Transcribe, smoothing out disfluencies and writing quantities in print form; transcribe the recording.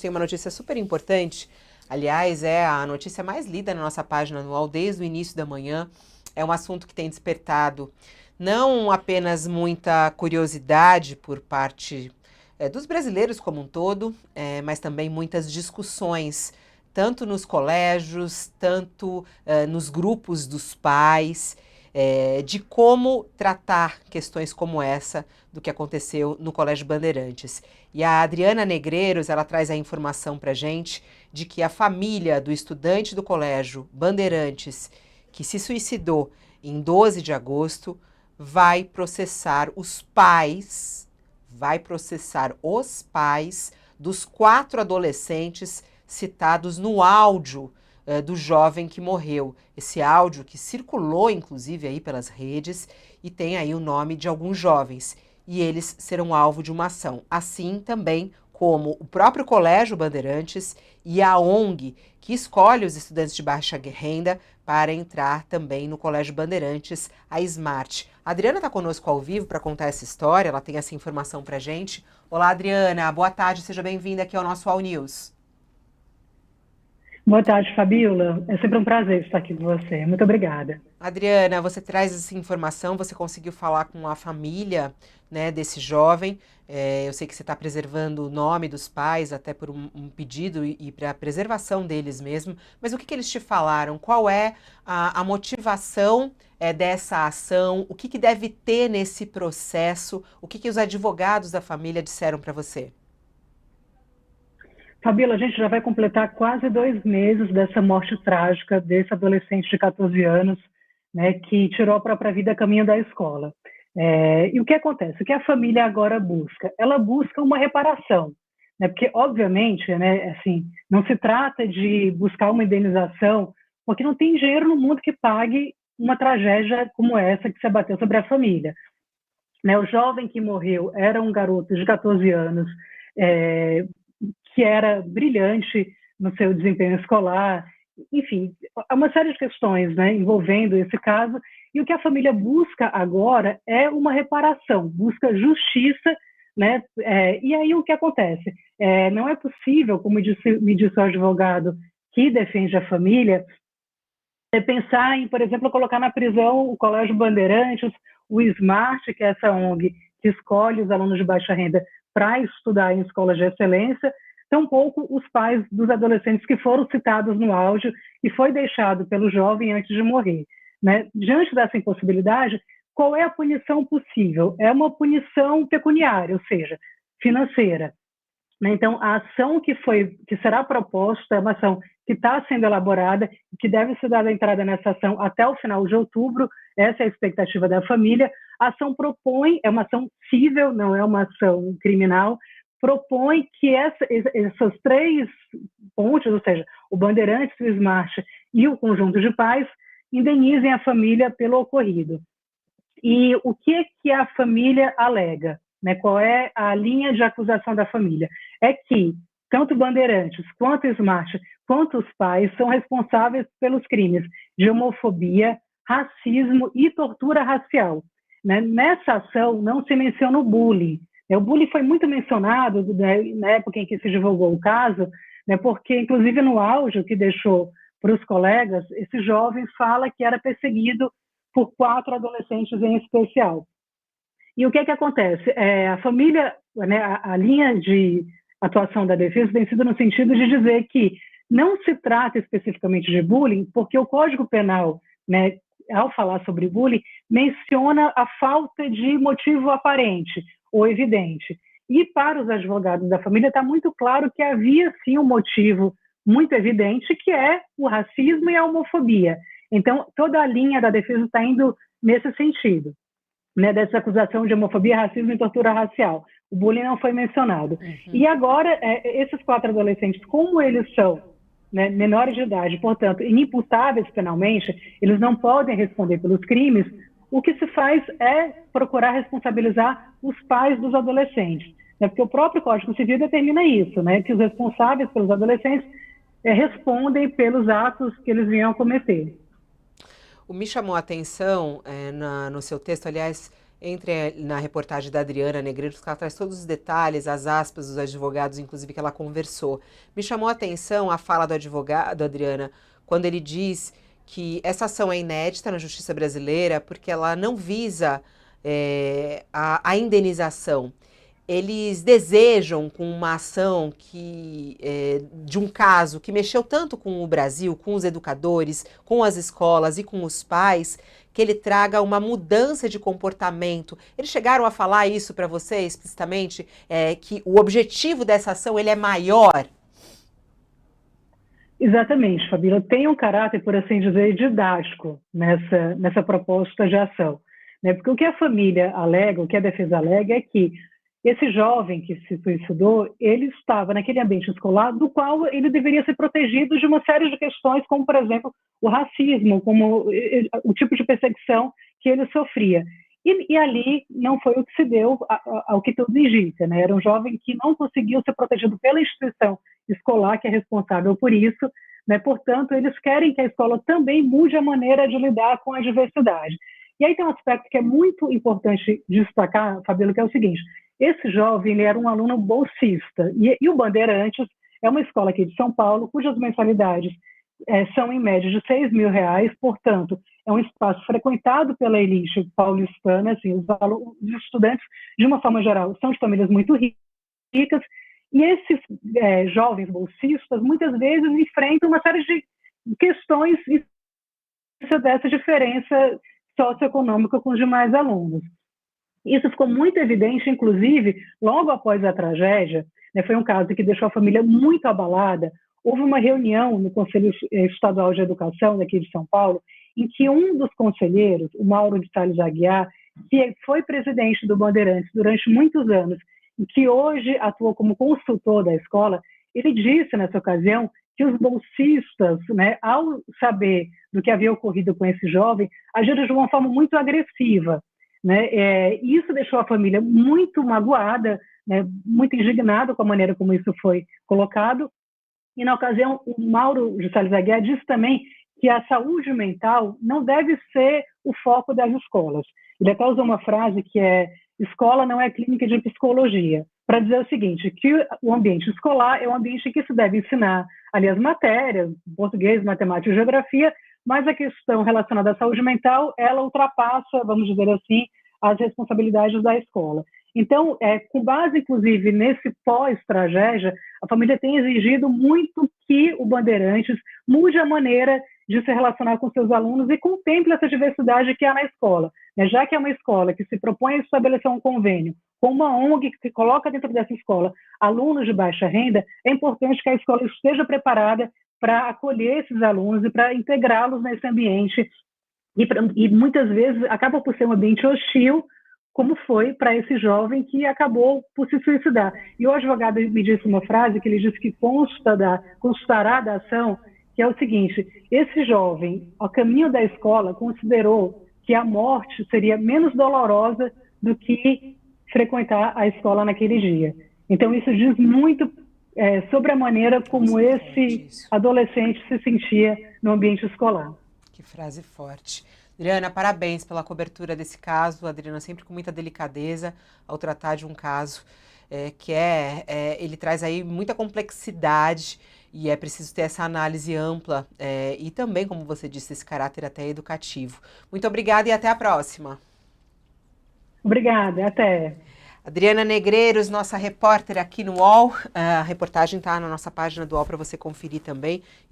Tem uma notícia super importante, aliás, é a notícia mais lida na nossa página anual desde o início da manhã. É um assunto que tem despertado não apenas muita curiosidade por parte dos brasileiros como um todo, mas também muitas discussões, tanto nos colégios, tanto nos grupos dos pais, de como tratar questões como essa do que aconteceu no Colégio Bandeirantes. E a Adriana Negreiros, ela traz a informação para a gente de que a família do estudante do Colégio Bandeirantes, que se suicidou em 12 de agosto, vai processar os pais dos 4 adolescentes citados no áudio do jovem que morreu. Esse áudio que circulou, inclusive, aí pelas redes e tem aí o nome de alguns jovens. E eles serão alvo de uma ação. Assim também como o próprio Colégio Bandeirantes e a ONG, que escolhe os estudantes de baixa renda para entrar também no Colégio Bandeirantes, a Smart. A Adriana está conosco ao vivo para contar essa história, ela tem essa informação para a gente. Olá, Adriana, boa tarde, seja bem-vinda aqui ao nosso All News. Boa tarde, Fabíola. É sempre um prazer estar aqui com você. Muito obrigada. Adriana, você traz essa informação, você conseguiu falar com a família, né, desse jovem. Eu sei que você está preservando o nome dos pais, até por um pedido e para a preservação deles mesmo. Mas o que eles te falaram? Qual é a motivação dessa ação? O que deve ter nesse processo? O que os advogados da família disseram para você? Fabíola, a gente já vai completar quase 2 meses dessa morte trágica desse adolescente de 14 anos, né, que tirou a própria vida a caminho da escola. E o que acontece? O que a família agora busca? Ela busca uma reparação, né, porque, obviamente, né, assim, não se trata de buscar uma indenização, porque não tem dinheiro no mundo que pague uma tragédia como essa que se abateu sobre a família. Né, o jovem que morreu era um garoto de 14 anos, é, que era brilhante no seu desempenho escolar, enfim, há uma série de questões, né, envolvendo esse caso, e o que a família busca agora é uma reparação, busca justiça, né, e aí o que acontece? Não é possível, como me disse o advogado que defende a família, pensar em, por exemplo, colocar na prisão o Colégio Bandeirantes, o Smart, que é essa ONG que escolhe os alunos de baixa renda para estudar em escolas de excelência, tampouco os pais dos adolescentes que foram citados no áudio e foi deixado pelo jovem antes de morrer. Né? Diante dessa impossibilidade, qual é a punição possível? É uma punição pecuniária, ou seja, financeira. Né? Então, a ação que será proposta é uma ação que está sendo elaborada e que deve ser dada entrada nessa ação até o final de outubro. Essa é a expectativa da família. A ação propõe, é uma ação cível, não é uma ação criminal, propõe que essas 3 pontes, ou seja, o Bandeirantes, o Smart e o conjunto de pais, indenizem a família pelo ocorrido. E o que a família alega? Né? Qual é a linha de acusação da família? É que tanto Bandeirantes, quanto Smart, quanto os pais são responsáveis pelos crimes de homofobia, racismo e tortura racial. Né? Nessa ação não se menciona o bullying. O bullying foi muito mencionado, né, na época em que se divulgou o caso, né, porque, inclusive, no áudio que deixou para os colegas, esse jovem fala que era perseguido por 4 adolescentes em especial. E o que acontece? A família, né, a linha de atuação da defesa tem sido no sentido de dizer que não se trata especificamente de bullying, porque o Código Penal, né, ao falar sobre bullying, menciona a falta de motivo aparente ou evidente. E para os advogados da família está muito claro que havia sim um motivo muito evidente, que é o racismo e a homofobia. Então, toda a linha da defesa está indo nesse sentido, né, dessa acusação de homofobia, racismo e tortura racial. O bullying não foi mencionado. Uhum. E agora, esses 4 adolescentes, como eles são, né, menores de idade, portanto, inimputáveis penalmente, eles não podem responder pelos crimes, o que se faz é procurar responsabilizar os pais dos adolescentes, né, porque o próprio Código Civil determina isso, né, que os responsáveis pelos adolescentes respondem pelos atos que eles venham a cometer. Me chamou a atenção no seu texto, aliás, Entre na reportagem da Adriana Negreiros, que ela traz todos os detalhes, as aspas dos advogados, inclusive, que ela conversou. Me chamou a atenção a fala do advogado, Adriana, quando ele diz que essa ação é inédita na justiça brasileira porque ela não visa a indenização. Eles desejam, com uma ação de um caso que mexeu tanto com o Brasil, com os educadores, com as escolas e com os pais, que ele traga uma mudança de comportamento. Eles chegaram a falar isso para você explicitamente, que o objetivo dessa ação ele é maior? Exatamente, Fabíola. Tem um caráter, por assim dizer, didático nessa proposta de ação. Né? Porque o que a família alega, o que a defesa alega é que esse jovem que se suicidou, ele estava naquele ambiente escolar do qual ele deveria ser protegido de uma série de questões, como, por exemplo, o racismo, como o tipo de perseguição que ele sofria. E ali não foi o que se deu ao que tudo indica, né? Era um jovem que não conseguiu ser protegido pela instituição escolar, que é responsável por isso, né? Portanto, eles querem que a escola também mude a maneira de lidar com a diversidade. E aí tem um aspecto que é muito importante destacar, Fabíola, que é o seguinte: esse jovem ele era um aluno bolsista, e o Bandeirantes é uma escola aqui de São Paulo, cujas mensalidades são em média de R$ 6.000, portanto, é um espaço frequentado pela elite paulistana, assim, os estudantes, de uma forma geral, são de famílias muito ricas, e esses jovens bolsistas, muitas vezes, enfrentam uma série de questões dessa diferença socioeconômica com os demais alunos. Isso ficou muito evidente, inclusive, logo após a tragédia, né, foi um caso que deixou a família muito abalada. Houve uma reunião no Conselho Estadual de Educação daqui de São Paulo, em que um dos conselheiros, o Mauro de Salles Aguiar, que foi presidente do Bandeirantes durante muitos anos, e que hoje atua como consultor da escola, ele disse nessa ocasião que os bolsistas, né, ao saber do que havia ocorrido com esse jovem, agiram de uma forma muito agressiva. Né? Isso deixou a família muito magoada, né, muito indignada com a maneira como isso foi colocado. E, na ocasião, o Mauro de Salles Aguiar disse também que a saúde mental não deve ser o foco das escolas. Ele até usou uma frase que é: escola não é clínica de psicologia, para dizer o seguinte, que o ambiente escolar é um ambiente que se deve ensinar ali as matérias, português, matemática e geografia, mas a questão relacionada à saúde mental, ela ultrapassa, vamos dizer assim, as responsabilidades da escola. Então, com base, inclusive, nesse pós-tragédia, a família tem exigido muito que o Bandeirantes mude a maneira de se relacionar com seus alunos e contemple essa diversidade que há na escola. Né? Já que é uma escola que se propõe a estabelecer um convênio com uma ONG que coloca dentro dessa escola alunos de baixa renda, é importante que a escola esteja preparada para acolher esses alunos e para integrá-los nesse ambiente. E muitas vezes acaba por ser um ambiente hostil, como foi para esse jovem que acabou por se suicidar. E o advogado me disse uma frase que ele disse que constará da ação, que é o seguinte: esse jovem, ao caminho da escola, considerou que a morte seria menos dolorosa do que frequentar a escola naquele dia. Então, isso diz muito sobre a maneira como esse adolescente se sentia no ambiente escolar. Que frase forte. Adriana, parabéns pela cobertura desse caso. A Adriana sempre com muita delicadeza ao tratar de um caso que ele traz aí muita complexidade e é preciso ter essa análise ampla e também, como você disse, esse caráter até educativo. Muito obrigada e até a próxima. Obrigada, até. Adriana Negreiros, nossa repórter aqui no UOL. A reportagem está na nossa página do UOL para você conferir também. E